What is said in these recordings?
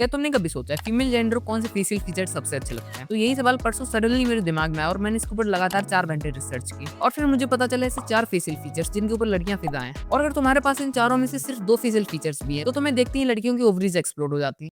क्या तुमने कभी सोचा है फीमेल जेंडर को कौन से फेशियल फीचर सबसे अच्छे लगते हैं? तो यही सवाल परसों सडनली मेरे दिमाग में आया और मैंने इसके ऊपर लगातार 4 घंटे रिसर्च की और फिर मुझे पता चला ऐसे 4 फेशियल फीचर्स जिनके ऊपर लड़कियां फिदा हैं। और अगर तुम्हारे पास इन चारों में से सिर्फ 2 फेशियल फीचर्स भी हैं तो तुम्हें देखती ही लड़कियों की ओवरीज एक्सप्लोड हो जाती हैं।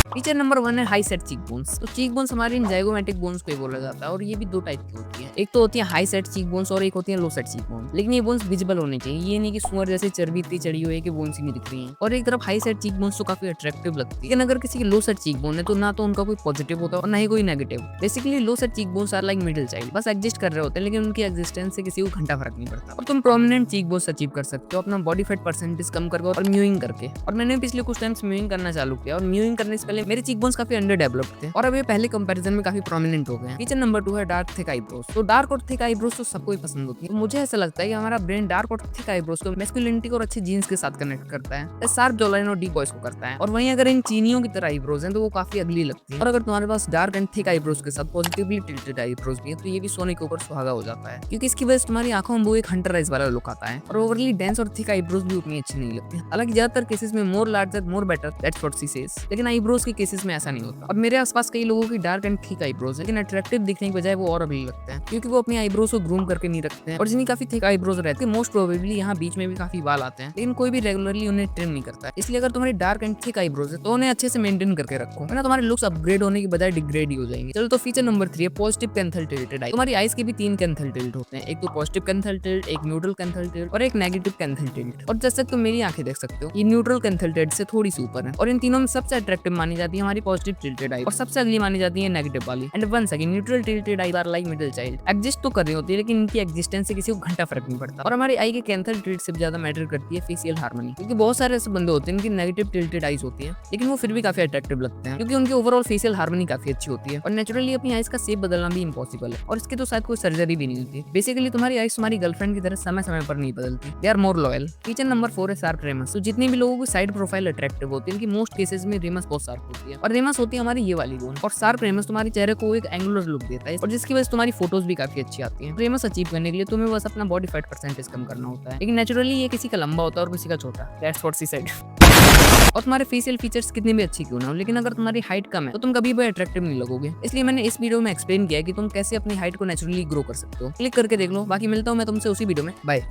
फीचर नंबर 1 है हाई सेट चीक बोन्स। तो चीक बोन्स हमारे इन जाइगोमेटिक बोन्स को ही बोला जाता है और ये भी 2 टाइप की होती है। एक तो होती है हाई सेट चीक बोन्स और एक होती है लो सेट चीक बोन्स। लेकिन ये बोन्स विजिबल होने चाहिए, ये नहीं कि सुअर जैसे चर्बी इतनी चढ़ी हुई है कि बोन्स ही नहीं दिख रही हैं। और एक तरफ हाई सेट चीक बोन्स तो काफी अट्रैक्टिव लगती है, लेकिन अगर किसी की लो सेट चीक बोन है तो ना तो उनका कोई पॉजिटिव होता है और ना ही कोई negative. Basically low set cheek bones are like middle child, बस एग्जिस्ट कर रहे होते हैं लेकिन उनकी एग्जिस्टेंस से किसी को घंटा फर्क नहीं पड़ता। और तुम प्रोमिनेंट चीक बोन्स अचीव कर सकते हो अपना बॉडी फैट परसेंटेज कम करके और म्यूइंग करके। और मैंने पिछले कुछ टाइम से म्यूइंग करना चालू किया और म्यूइंग करने से पहले मेरे चीक बोन्स काफी अंडर डेवलप्ड थे और अब ये पहले कंपैरिजन में काफी प्रोमिनेंट हो गए हैं। फीचर नंबर 2 है डार्क थिक आईब्रोज। तो डार्क और थिक आईब्रोज तो सबको ही पसंद होती है। तो मुझे ऐसा लगता है कि हमारा ब्रेन डार्क और थिक आईब्रोज को मैस्कुलिनिटी और अच्छे जीन्स के साथ कनेक्ट करता है, शार्प जॉलाइन और डीप वॉइस को करता है। और वहीं अगर इन चीनियों की तरह आईब्रोज हैं तो वो काफी अगली लगती है। और अगर तुम्हारे पास डार्क एंड थिक आईब्रोज के साथ पॉजिटिवली टिल्टेड आईब्रोज भी है तो ये भी सोने के ऊपर सुहागा हो जाता है, क्योंकि इसकी वजह से तुम्हारी आंखों में वो एक हंटर आइज वाला लुक आता है। और ओवरली डेंस और थिक आईब्रोज भी उतनी अच्छी नहीं लगती। हालांकि ज्यादातर केसेस में more larger more better, that's what she says, लेकिन आईब्रोज के केसेस में ऐसा नहीं होता। और मेरे आसपास कई लोगों की डार्क एंड थिक आईब्रोज है लेकिन अट्रैक्टिव दिखने के बजाय वो और अगली लगते हैं, क्योंकि वो अपनी आईब्रोज को ग्रूम करके नहीं रखते हैं। और जिनकी काफी थिक आईब्रोज रहती है मोस्ट प्रोबेबली यहाँ बीच में भी काफी बाल आते हैं, लेकिन कोई भी रेगुलरली उन्हें ट्रिम नहीं करता है। इसलिए अगर तुम्हारी डार्क एंड थिक आईब्रोज है तो उन्हें अच्छे से मेंटेन करके रखो, वरना तुम्हारे लुक्स अपग्रेड होने की बजाय डिग्रेड ही हो जाएंगे। चलो तो फीचर नंबर 3 है पॉजिटिव कैंथल टिल्टेड आई। तुम्हारी आईज के भी 3 कैंथल टिल्ट होते हैं, एक तो पॉजिटिव कैंथल टिल्ट, एक न्यूट्रल कैंथल टिल्ट और एक नेगेटिव कैंथल टिल्ट। और जैसे तुम मेरी आंखें देख सकते हो ये न्यूट्रल कैंथल टिल्ट से थोड़ी सी ऊपर है। और इन तीनों में सबसे अट्रैक्टिव मानी जाती है हमारी पॉजिटिव टिल्टेड आई और सबसे अगली मानी जाती है नेगेटिव वाली। And once again neutral tilted eye are like middle child, exist तो कर रही होती है लेकिन इनकी एग्जिस्टेंस से किसी को घंटा फर्क नहीं पड़ता। और हमारी आई के कैंथल टिल्ट से ज्यादा मैटर करती है फेशियल हार्मनी, क्योंकि बहुत सारे ऐसे बंदे होते हैं इनकी नेगेटिव टिल्टेड आईज होती है लेकिन वो फिर भी काफी अट्रैक्टिव लगते हैं, क्योंकि उनकी ओवरऑल फेशियल हार्मनी काफी अच्छी होती है। और नेचुरली अपनी आईज का शेप बदलना भी इम्पॉसिबल है और इसकी तो शायद कोई सर्जरी भी नहीं होती। बेसिकली तुम्हारी आईज तुम्हारी गर्लफ्रेंड की तरह समय समय पर नहीं बदलती, they are more loyal. Feature number 4 है शार्प रेमस। तो जितने भी लोगों की साइड प्रोफाइल अट्रैक्टिव होती है इनकी मोस्ट केसेस में रेमस बहुत शार्प होती है। और रेमस होती है हमारी ये वाली बोन। और शार्प रेमस तुम्हारे चेहरे को एक एंगुलर लुक देता है और जिसकी वजह से तुम्हारी फोटोज भी काफी अच्छी आती है। रेमस अचीव करने के लिए तुम्हें बस अपना बॉडी फैट परसेंटेज कम करना होता है, लेकिन नेचुरली ये किसी का लंबा होता है और किसी का छोटा, दैट्स व्हाट शी सेड। और तुम्हारे फेशियल फीचर्स कितने भी अच्छी क्यों ना हो, लेकिन अगर तुम्हारी हाइट कम है तो तुम कभी भी अट्रैक्टिव नहीं लगोगे। इसलिए मैंने इस वीडियो में एक्सप्लेन किया है कि तुम कैसे अपनी हाइट को नेचुरली ग्रो कर सकते हो। क्लिक करके देख लो। बाकी मिलता हूँ मैं तुमसे उसी वीडियो में। बाय।